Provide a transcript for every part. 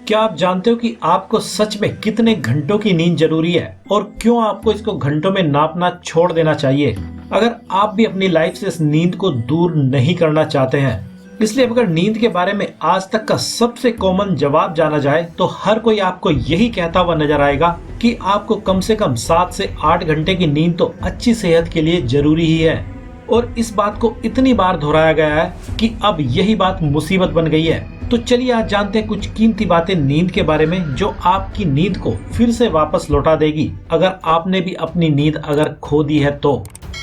क्या आप जानते हो कि आपको सच में कितने घंटों की नींद जरूरी है और क्यों आपको इसको घंटों में नापना छोड़ देना चाहिए अगर आप भी अपनी लाइफ से इस नींद को दूर नहीं करना चाहते हैं। इसलिए अगर नींद के बारे में आज तक का सबसे कॉमन जवाब जाना जाए तो हर कोई आपको यही कहता हुआ नजर आएगा कि आपको कम से कम 7 से 8 घंटे की नींद तो अच्छी सेहत के लिए जरूरी ही है। और इस बात को इतनी बार दोहराया गया है कि अब यही बात मुसीबत बन गई है। तो चलिए आज जानते हैं कुछ कीमती बातें नींद के बारे में जो आपकी नींद को फिर से वापस लौटा देगी अगर आपने भी अपनी नींद अगर खो दी है तो।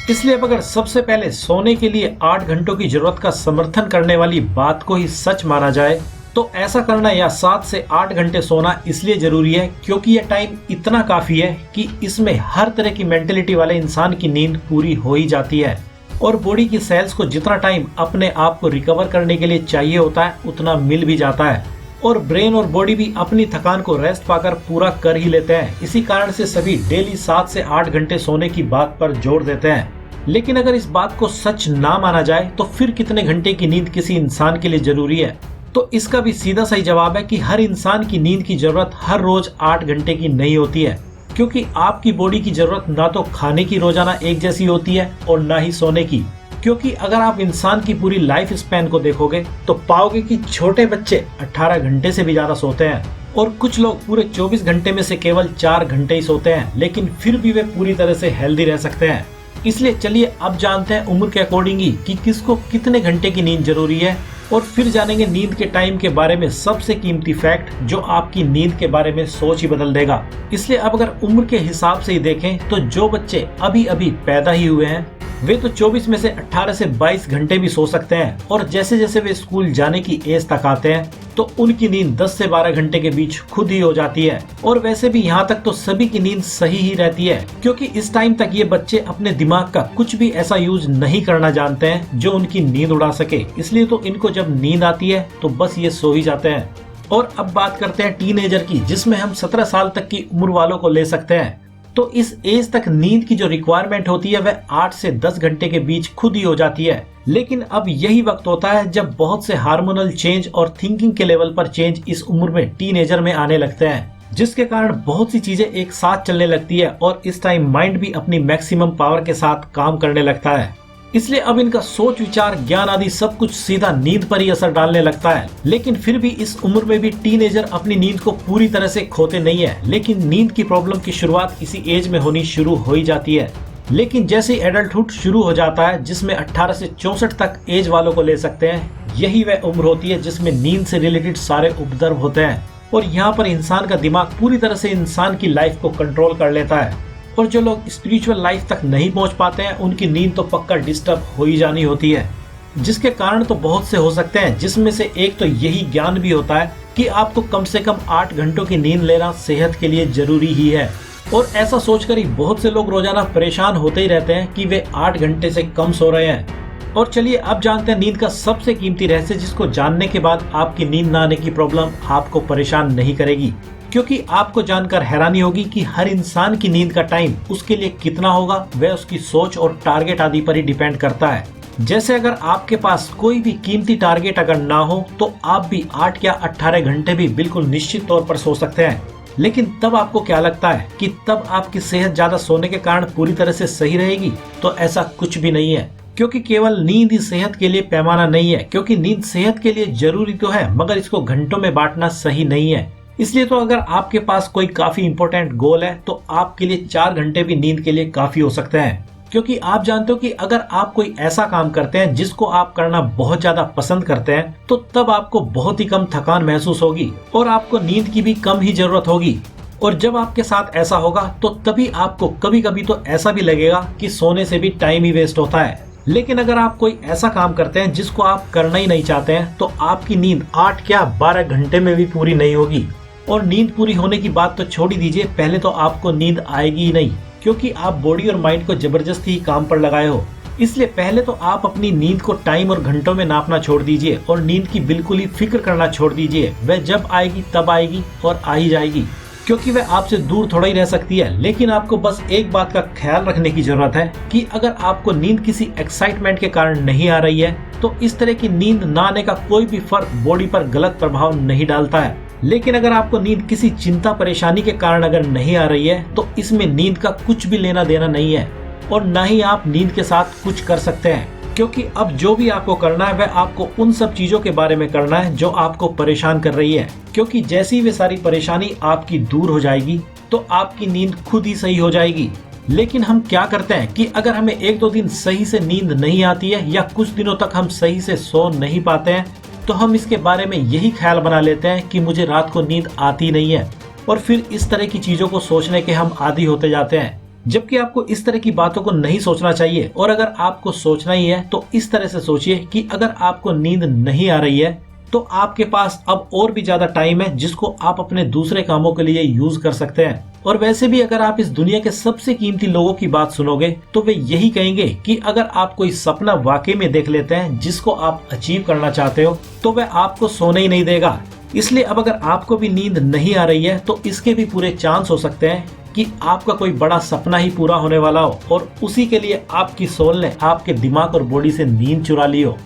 इसलिए अगर सबसे पहले सोने के लिए 8 घंटों की जरूरत का समर्थन करने वाली बात को ही सच माना जाए तो ऐसा करना या 7 से 8 घंटे सोना इसलिए जरूरी है क्योंकि यह टाइम इतना काफी है कि इसमें हर तरह की मेंटेलिटी वाले इंसान की नींद पूरी हो ही जाती है और बॉडी की सेल्स को जितना टाइम अपने आप को रिकवर करने के लिए चाहिए होता है उतना मिल भी जाता है और ब्रेन और बॉडी भी अपनी थकान को रेस्ट पाकर पूरा कर ही लेते हैं। इसी कारण से सभी डेली 7 से 8 घंटे सोने की बात पर जोर देते हैं। लेकिन अगर इस बात को सच ना माना जाए तो फिर कितने घंटे की नींद किसी इंसान के लिए जरूरी है? तो इसका भी सीधा सही जवाब है कि हर इंसान की नींद की जरूरत हर रोज 8 घंटे की नहीं होती है क्योंकि आपकी बॉडी की जरूरत ना तो खाने की रोजाना एक जैसी होती है और ना ही सोने की। क्योंकि अगर आप इंसान की पूरी लाइफ स्पैन को देखोगे तो पाओगे कि छोटे बच्चे 18 घंटे से भी ज्यादा सोते हैं और कुछ लोग पूरे 24 घंटे में से केवल 4 घंटे ही सोते हैं, लेकिन फिर भी वे पूरी तरह से हेल्दी रह सकते हैं। इसलिए चलिए अब जानते हैं उम्र के अकॉर्डिंग ही कि किसको कितने घंटे की नींद जरूरी है और फिर जानेंगे नींद के टाइम के बारे में सबसे कीमती फैक्ट जो आपकी नींद के बारे में सोच ही बदल देगा। इसलिए अब अगर उम्र के हिसाब से ही देखें तो जो बच्चे अभी अभी पैदा ही हुए हैं वे तो 24 में से 18 से 22 घंटे भी सो सकते हैं और जैसे जैसे वे स्कूल जाने की एज तक आते हैं तो उनकी नींद 10 से 12 घंटे के बीच खुद ही हो जाती है। और वैसे भी यहाँ तक तो सभी की नींद सही ही रहती है क्योंकि इस टाइम तक ये बच्चे अपने दिमाग का कुछ भी ऐसा यूज नहीं करना जानते हैं जो उनकी नींद उड़ा सके। इसलिए तो इनको जब नींद आती है तो बस ये सो ही जाते हैं। और अब बात करते हैं टीनेजर की, जिसमें हम 17 साल तक की उम्र वालों को ले सकते हैं। तो इस एज तक नींद की जो रिक्वायरमेंट होती है वह 8 से 10 घंटे के बीच खुद ही हो जाती है। लेकिन अब यही वक्त होता है जब बहुत से हार्मोनल चेंज और थिंकिंग के लेवल पर चेंज इस उम्र में टीनेजर में आने लगते हैं, जिसके कारण बहुत सी चीजें एक साथ चलने लगती है और इस टाइम माइंड भी अपनी मैक्सिमम पावर के साथ काम करने लगता है। इसलिए अब इनका सोच विचार ज्ञान आदि सब कुछ सीधा नींद पर ही असर डालने लगता है। लेकिन फिर भी इस उम्र में भी टीनेजर अपनी नींद को पूरी तरह से खोते नहीं है, लेकिन नींद की प्रॉब्लम की शुरुआत इसी एज में होनी शुरू हो ही जाती है। लेकिन जैसे एडल्टहुड शुरू हो जाता है जिसमें 18 से 64 तक एज वालों को ले सकते हैं, यही वह उम्र होती है जिसमें नींद से रिलेटेड सारे उपद्रव होते हैं और यहाँ पर इंसान का दिमाग पूरी तरह से इंसान की लाइफ को कंट्रोल कर लेता है। और जो लोग स्पिरिचुअल लाइफ तक नहीं पहुंच पाते हैं उनकी नींद तो पक्का डिस्टर्ब हो ही जानी होती है, जिसके कारण तो बहुत से हो सकते हैं, जिसमें से एक तो यही ज्ञान भी होता है कि आपको कम से कम 8 घंटों की नींद लेना सेहत के लिए जरूरी ही है। और ऐसा सोचकर ही बहुत से लोग रोजाना परेशान होते ही रहते हैं कि वे 8 घंटे से कम सो रहे हैं। और चलिए अब जानते हैं नींद का सबसे कीमती रहस्य, जिसको जानने के बाद आपकी नींद न आने की प्रॉब्लम आपको परेशान नहीं करेगी, क्योंकि आपको जानकर हैरानी होगी कि हर इंसान की नींद का टाइम उसके लिए कितना होगा वह उसकी सोच और टारगेट आदि पर ही डिपेंड करता है। जैसे अगर आपके पास कोई भी कीमती टारगेट अगर ना हो तो आप भी 8 या 18 घंटे भी बिल्कुल निश्चित तौर पर सो सकते हैं। लेकिन तब आपको क्या लगता है कि तब आपकी सेहत ज्यादा सोने के कारण पूरी तरह से सही रहेगी? तो ऐसा कुछ भी नहीं है, क्योंकि केवल नींद ही सेहत के लिए पैमाना नहीं है। क्योंकि नींद सेहत के लिए जरूरी तो है मगर इसको घंटों में बांटना सही नहीं है। इसलिए तो अगर आपके पास कोई काफी इंपॉर्टेंट गोल है तो आपके लिए 4 घंटे भी नींद के लिए काफी हो सकते हैं। क्योंकि आप जानते हो कि अगर आप कोई ऐसा काम करते हैं जिसको आप करना बहुत ज्यादा पसंद करते हैं तो तब आपको बहुत ही कम थकान महसूस होगी और आपको नींद की भी कम ही जरूरत होगी। और जब आपके साथ ऐसा होगा तो तभी आपको कभी कभी तो ऐसा भी लगेगा कि सोने से भी टाइम ही वेस्ट होता है। लेकिन अगर आप कोई ऐसा काम करते हैं जिसको आप करना ही नहीं चाहते हैं तो आपकी नींद 8 या 12 घंटे में भी पूरी नहीं होगी। और नींद पूरी होने की बात तो छोड़ ही दीजिए, पहले तो आपको नींद आएगी ही नहीं, क्योंकि आप बॉडी और माइंड को जबरदस्ती ही काम पर लगाए हो। इसलिए पहले तो आप अपनी नींद को टाइम और घंटों में नापना छोड़ दीजिए और नींद की बिल्कुल ही फिक्र करना छोड़ दीजिए। वह जब आएगी तब आएगी और आ ही जाएगी, क्योंकि वह आपसे दूर थोड़ा ही रह सकती है। लेकिन आपको बस एक बात का ख्याल रखने की जरूरत है कि अगर आपको नींद किसी एक्साइटमेंट के कारण नहीं आ रही है तो इस तरह की नींद न आने का कोई भी फर्क बॉडी पर गलत प्रभाव नहीं डालता है। लेकिन अगर आपको नींद किसी चिंता परेशानी के कारण अगर नहीं आ रही है तो इसमें नींद का कुछ भी लेना देना नहीं है और न ही आप नींद के साथ कुछ कर सकते हैं, क्योंकि अब जो भी आपको करना है वह आपको उन सब चीजों के बारे में करना है जो आपको परेशान कर रही है, क्योंकि जैसी वे सारी परेशानी आपकी दूर हो जाएगी तो आपकी नींद खुद ही सही हो जाएगी। लेकिन हम क्या करते हैं कि अगर हमें 1-2 दिन सही से नींद नहीं आती है या कुछ दिनों तक हम सही से सो नहीं पाते हैं तो हम इसके बारे में यही ख्याल बना लेते हैं कि मुझे रात को नींद आती नहीं है और फिर इस तरह की चीजों को सोचने के हम आदी होते जाते हैं, जबकि आपको इस तरह की बातों को नहीं सोचना चाहिए। और अगर आपको सोचना ही है तो इस तरह से सोचिए कि अगर आपको नींद नहीं आ रही है तो आपके पास अब और भी ज्यादा टाइम है जिसको आप अपने दूसरे कामों के लिए यूज कर सकते हैं। और वैसे भी अगर आप इस दुनिया के सबसे कीमती लोगों की बात सुनोगे तो वे यही कहेंगे कि अगर आप कोई सपना वाकई में देख लेते हैं जिसको आप अचीव करना चाहते हो तो वह आपको सोने ही नहीं देगा। इसलिए अब अगर आपको भी नींद नहीं आ रही है तो इसके भी पूरे चांस हो सकते हैं कि आपका कोई बड़ा सपना ही पूरा होने वाला हो और उसी के लिए आपकी सोल ने आपके दिमाग और बॉडी से नींद चुरा ली हो।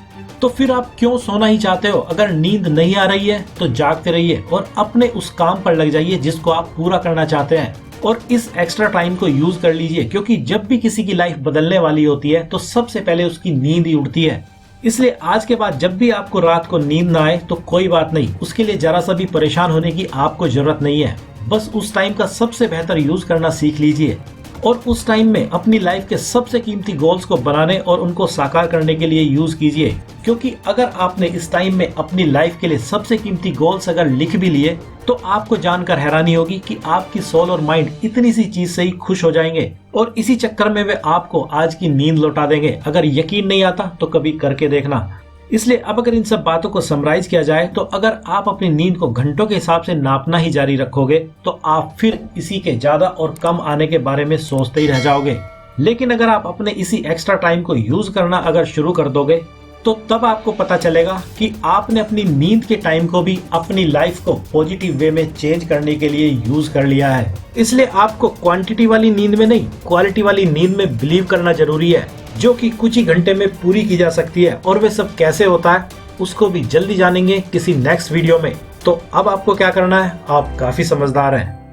तो फिर आप क्यों सोना ही चाहते हो? अगर नींद नहीं आ रही है तो जागते रहिए और अपने उस काम पर लग जाइए जिसको आप पूरा करना चाहते हैं और इस एक्स्ट्रा टाइम को यूज कर लीजिए, क्योंकि जब भी किसी की लाइफ बदलने वाली होती है तो सबसे पहले उसकी नींद ही उड़ती है। इसलिए आज के बाद जब भी आपको रात को नींद ना आए तो कोई बात नहीं, उसके लिए जरा सा भी परेशान होने की आपको जरूरत नहीं है। बस उस टाइम का सबसे बेहतर यूज करना सीख लीजिए और उस टाइम में अपनी लाइफ के सबसे कीमती गोल्स को बनाने और उनको साकार करने के लिए यूज कीजिए, क्योंकि अगर आपने इस टाइम में अपनी लाइफ के लिए सबसे कीमती गोल्स अगर लिख भी लिए तो आपको जानकर हैरानी होगी कि आपकी सोल और माइंड इतनी सी चीज से ही खुश हो जाएंगे और इसी चक्कर में वे आपको आज की नींद लौटा देंगे। अगर यकीन नहीं आता तो कभी करके देखना। इसलिए अब अगर इन सब बातों को समराइज किया जाए तो अगर आप अपनी नींद को घंटों के हिसाब से नापना ही जारी रखोगे तो आप फिर इसी के ज्यादा और कम आने के बारे में सोचते ही रह जाओगे। लेकिन अगर आप अपने इसी एक्स्ट्रा टाइम को यूज करना अगर शुरू कर दोगे तो तब आपको पता चलेगा कि आपने अपनी नींद के टाइम को भी अपनी लाइफ को पॉजिटिव वे में चेंज करने के लिए यूज कर लिया है। इसलिए आपको क्वांटिटी वाली नींद में नहीं, क्वालिटी वाली नींद में बिलीव करना जरूरी है, जो कि कुछ ही घंटे में पूरी की जा सकती है। और वे सब कैसे होता है उसको भी जल्दी जानेंगे किसी नेक्स्ट वीडियो में। तो अब आपको क्या करना है, आप काफी समझदार हैं।